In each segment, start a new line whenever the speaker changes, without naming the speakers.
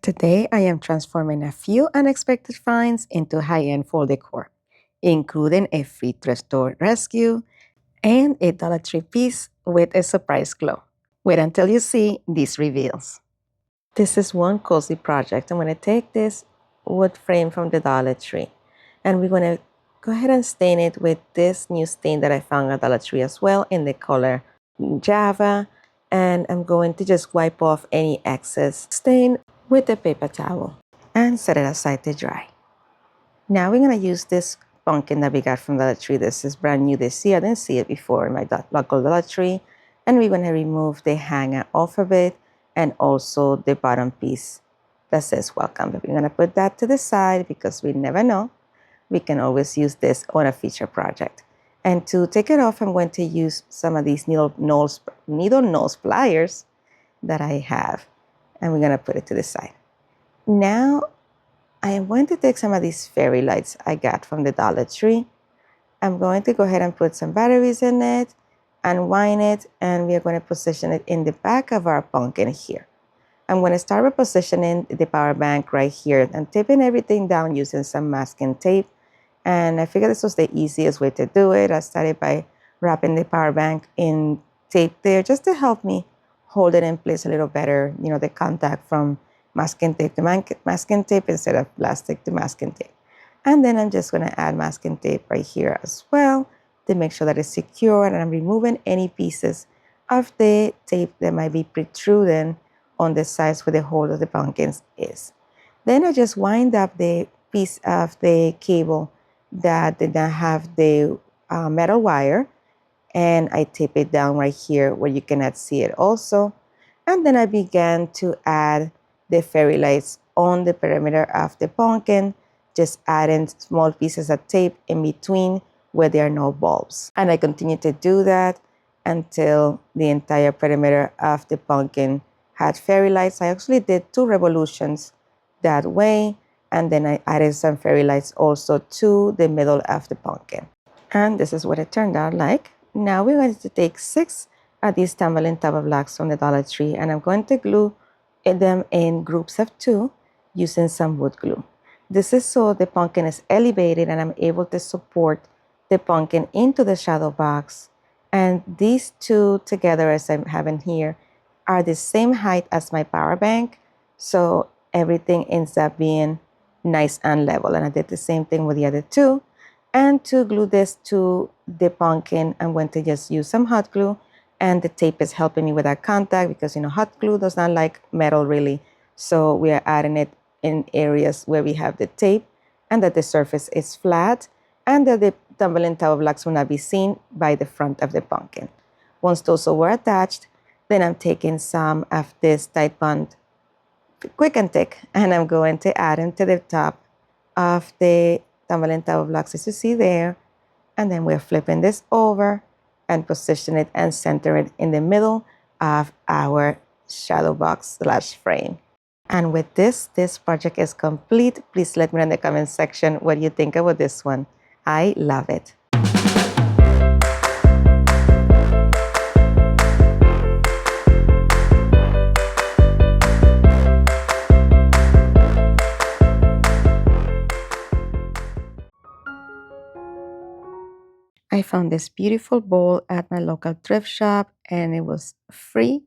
Today, I am transforming a few unexpected finds into high-end fall decor, including a free thrift store rescue and a Dollar Tree piece with a surprise glow. Wait until you see these reveals. This is one cozy project. I'm going to take this wood frame from the Dollar Tree, and we're going to go ahead and stain it with this new stain that I found at Dollar Tree as well in the color Java. And I'm going to just wipe off any excess stain with a paper towel and set it aside to dry. Now we're going to use this pumpkin that we got from Dollar Tree. This is brand new this year. I didn't see it before in my local Dollar Tree. And we're going to remove the hanger off of it and also the bottom piece that says welcome. But we're going to put that to the side because we never know. We can always use this on a feature project. And to take it off, I'm going to use some of these needle nose pliers that I have. And we're going to put it to the side. Now, I am going to take some of these fairy lights I got from the Dollar Tree. I'm going to go ahead and put some batteries in it, unwind it, and we are going to position it in the back of our pumpkin here. I'm going to start by positioning the power bank right here and taping everything down using some masking tape. And I figured this was the easiest way to do it. I started by wrapping the power bank in tape there just to help me hold it in place a little better, the contact from masking tape to masking tape instead of plastic to masking tape. And then I'm just going to add masking tape right here as well to make sure that it's secure, and I'm removing any pieces of the tape that might be protruding on the sides where the hole of the pumpkins is. Then I just wind up the piece of the cable that did not have the metal wire, and I tape it down right here where you cannot see it also. And then I began to add the fairy lights on the perimeter of the pumpkin, just adding small pieces of tape in between where there are no bulbs. And I continue to do that until the entire perimeter of the pumpkin had fairy lights. I actually did 2 revolutions that way, and then I added some fairy lights also to the middle of the pumpkin. And this is what it turned out like. Now we're going to take 6 of these tumbling tub blocks from the Dollar Tree, and I'm going to glue them in groups of 2 using some wood glue. This is so the pumpkin is elevated and I'm able to support the pumpkin into the shadow box. And these 2 together, as I'm having here, are the same height as my power bank. So everything ends up being nice and level. And I did the same thing with the other 2. And to glue this to the pumpkin, I'm going to just use some hot glue. And the tape is helping me with that contact because, hot glue does not like metal really. So we are adding it in areas where we have the tape and that the surface is flat and that the tumbling tub blocks will not be seen by the front of the pumpkin. Once those were attached, then I'm taking some of this Tide Bond Quick and Thick, and I'm going to add them to the top of the tumbling tub blocks, as you see there. And then we're flipping this over and position it and center it in the middle of our shadow box / frame. And with this project is complete. Please let me know in the comment section what you think about this one. I love it. I found this beautiful bowl at my local thrift shop and it was free.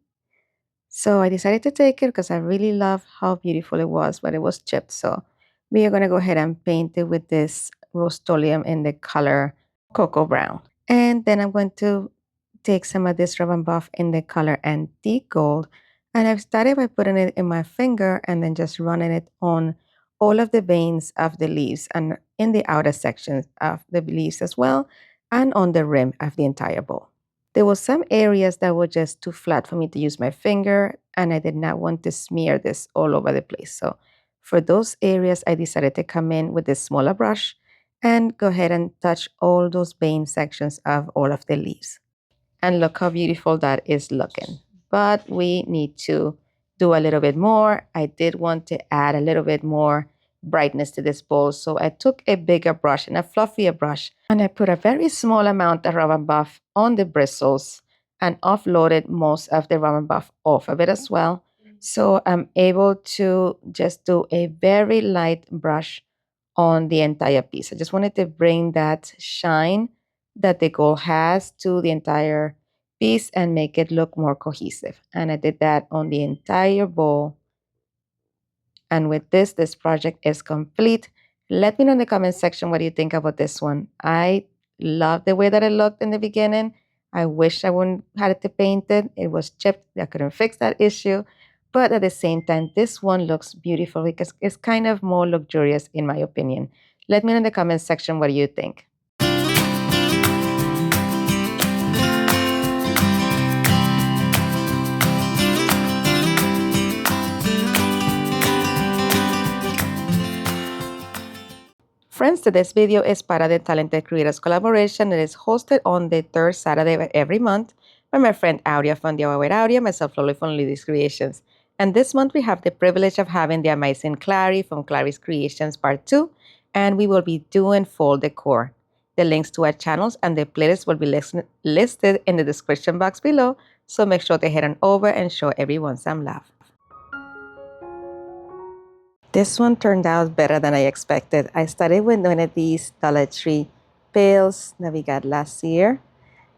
So I decided to take it because I really love how beautiful it was, but it was chipped. So we are going to go ahead and paint it with this Rust-Oleum in the color cocoa brown. And then I'm going to take some of this rub and buff in the color antique gold. And I've started by putting it in my finger and then just running it on all of the veins of the leaves and in the outer sections of the leaves as well, and on the rim of the entire bowl. There were some areas that were just too flat for me to use my finger, and I did not want to smear this all over the place. So for those areas, I decided to come in with this smaller brush and go ahead and touch all those vein sections of all of the leaves. And look how beautiful that is looking. But we need to do a little bit more. I did want to add a little bit more brightness to this bowl. So I took a bigger brush and a fluffier brush, and I put a very small amount of rub and buff on the bristles and offloaded most of the rub and buff off of it as well. So I'm able to just do a very light brush on the entire piece. I just wanted to bring that shine that the gold has to the entire piece and make it look more cohesive. And I did that on the entire bowl. And with this project is complete. Let me know in the comment section what you think about this one. I love the way that it looked in the beginning. I wish I wouldn't had to paint it. It was chipped. I couldn't fix that issue. But at the same time, this one looks beautiful because it's kind of more luxurious in my opinion. Let me know in the comment section what you think. Friends, today's video is part of the Talented Creators collaboration that is hosted on the third Saturday of every month by my friend Aurea from the Hour with Aurea, myself, Floral from Lily's Creations. And this month we have the privilege of having the amazing Clary from Clary's Creations Part 2, and we will be doing fall decor. The links to our channels and the playlist will be listed in the description box below, so make sure to head on over and show everyone some love. This one turned out better than I expected. I started with one of these Dollar Tree pails that we got last year.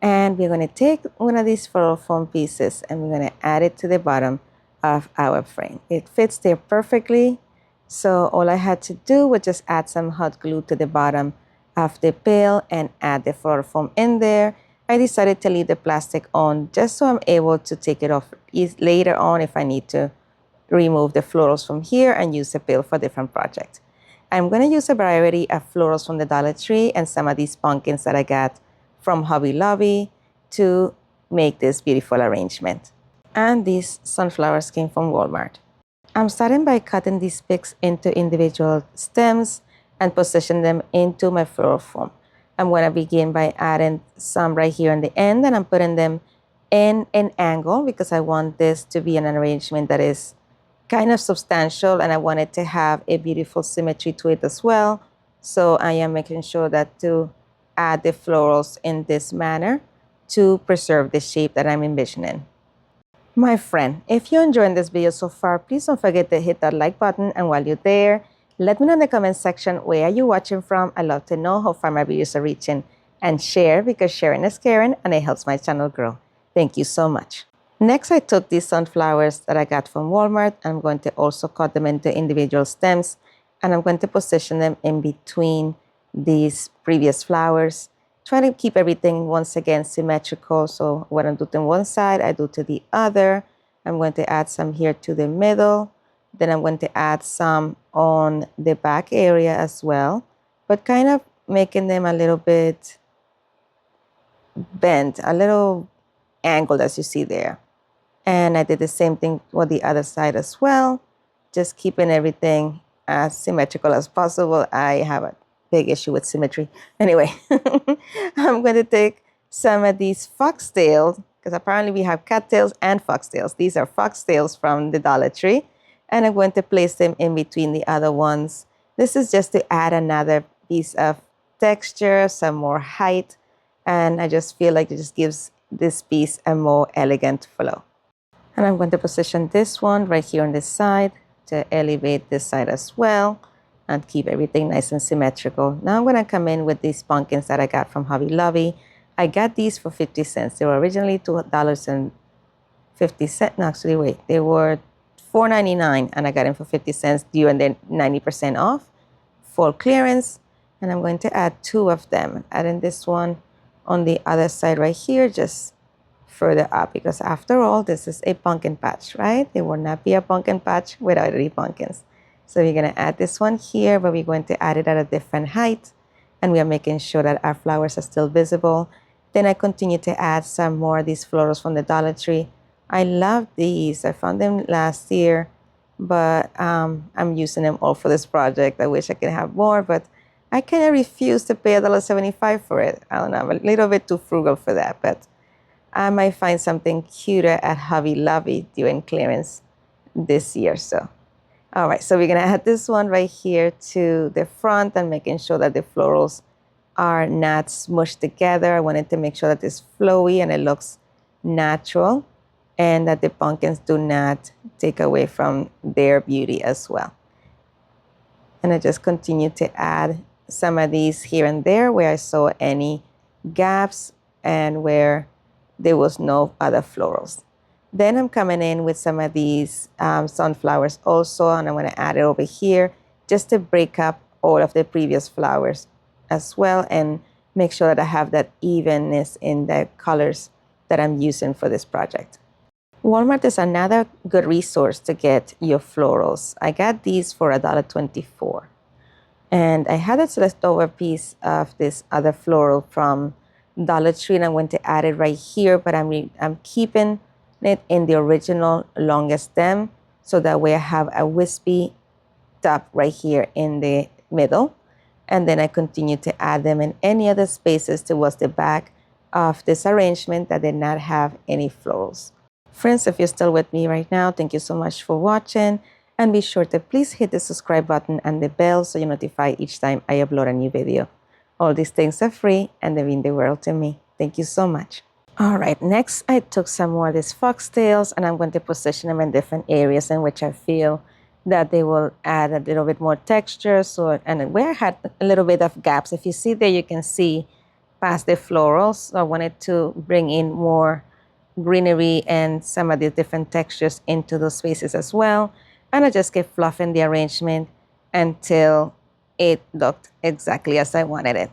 And we're going to take one of these floral foam pieces and we're going to add it to the bottom of our frame. It fits there perfectly. So all I had to do was just add some hot glue to the bottom of the pail and add the floral foam in there. I decided to leave the plastic on just so I'm able to take it off later on if I need to remove the florals from here and use the pail for different projects. I'm going to use a variety of florals from the Dollar Tree and some of these pumpkins that I got from Hobby Lobby to make this beautiful arrangement. And these sunflowers came from Walmart. I'm starting by cutting these picks into individual stems and position them into my floral foam. I'm going to begin by adding some right here on the end, and I'm putting them in an angle because I want this to be an arrangement that is kind of substantial and I want it to have a beautiful symmetry to it as well. So I am making sure that to add the florals in this manner to preserve the shape that I'm envisioning. My friend, if you're enjoying this video so far, please don't forget to hit that like button, and while you're there, let me know in the comment section where are you watching from. I love to know how far my videos are reaching, and share because sharing is caring and it helps my channel grow. Thank you so much. Next, I took these sunflowers that I got from Walmart. I'm going to also cut them into individual stems, and I'm going to position them in between these previous flowers. Try to keep everything once again symmetrical. So what I do to one side, I do to the other. I'm going to add some here to the middle. Then I'm going to add some on the back area as well, but kind of making them a little bit bent, a little angled as you see there. And I did the same thing for the other side as well, just keeping everything as symmetrical as possible. I have a big issue with symmetry. Anyway, I'm going to take some of these foxtails, because apparently we have cattails and foxtails. These are foxtails from the Dollar Tree, and I'm going to place them in between the other ones. This is just to add another piece of texture, some more height, and I just feel like it just gives this piece a more elegant flow. And I'm going to position this one right here on this side to elevate this side as well and keep everything nice and symmetrical. Now I'm going to come in with these pumpkins that I got from Hobby Lobby. I got these for 50 cents. They were originally $2.50. No, actually, wait. They were $4.99 and I got them for 50 cents due and then 90% off. Full clearance. And I'm going to add two of them. Adding this one on the other side right here, just further up, because after all, this is a pumpkin patch, right? It will not be a pumpkin patch without any pumpkins. So we're going to add this one here, but we're going to add it at a different height, and we are making sure that our flowers are still visible. Then I continue to add some more of these florals from the Dollar Tree. I love these. I found them last year, but I'm using them all for this project. I wish I could have more, but I kind of refuse to pay $1.75 for it. I don't know, I'm a little bit too frugal for that, but I might find something cuter at Hobby Lobby during clearance this year. So, all right, so we're gonna add this one right here to the front and making sure that the florals are not smushed together. I wanted to make sure that it's flowy and it looks natural and that the pumpkins do not take away from their beauty as well. And I just continue to add some of these here and there where I saw any gaps and where there was no other florals. Then I'm coming in with some of these sunflowers also, and I'm going to add it over here just to break up all of the previous flowers as well and make sure that I have that evenness in the colors that I'm using for this project. Walmart is another good resource to get your florals. I got these for $1.24. And I had a leftover piece of this other floral from Dollar Tree, and I'm going to add it right here, but I'm keeping it in the original longest stem, so that way I have a wispy top right here in the middle. And then I continue to add them in any other spaces towards the back of this arrangement that did not have any florals. Friends, if you're still with me right now, thank you so much for watching. And be sure to please hit the subscribe button and the bell so you're notified each time I upload a new video. All these things are free and they mean the world to me. Thank you so much. All right, next I took some more of these foxtails and I'm going to position them in different areas in which I feel that they will add a little bit more texture. And where I had a little bit of gaps, if you see there, you can see past the florals. So I wanted to bring in more greenery and some of the different textures into those spaces as well. And I just kept fluffing the arrangement until it looked exactly as I wanted it.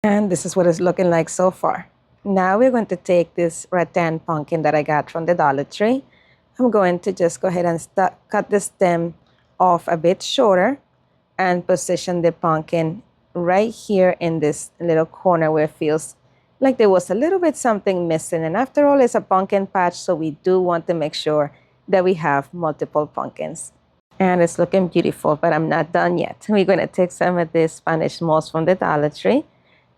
And this is what it's looking like so far. Now we're going to take this rattan pumpkin that I got from the Dollar Tree. I'm going to just go ahead and cut the stem off a bit shorter and position the pumpkin right here in this little corner where it feels like there was a little bit something missing. And after all, it's a pumpkin patch, so we do want to make sure that we have multiple pumpkins. And it's looking beautiful, but I'm not done yet. We're going to take some of this Spanish moss from the Dollar Tree,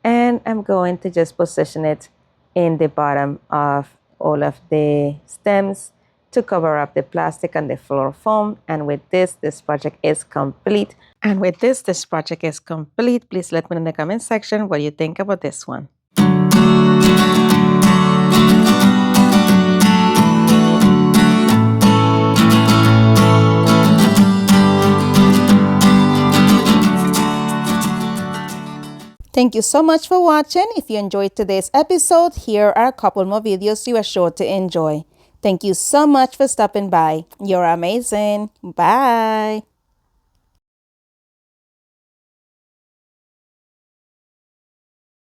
and I'm going to just position it in the bottom of all of the stems to cover up the plastic and the floral foam. And with this project is complete. Please let me know in the comment section what you think about this one. Thank you so much for watching. If you enjoyed today's episode, here are a couple more videos you are sure to enjoy. Thank you so much for stopping by. You're amazing. Bye.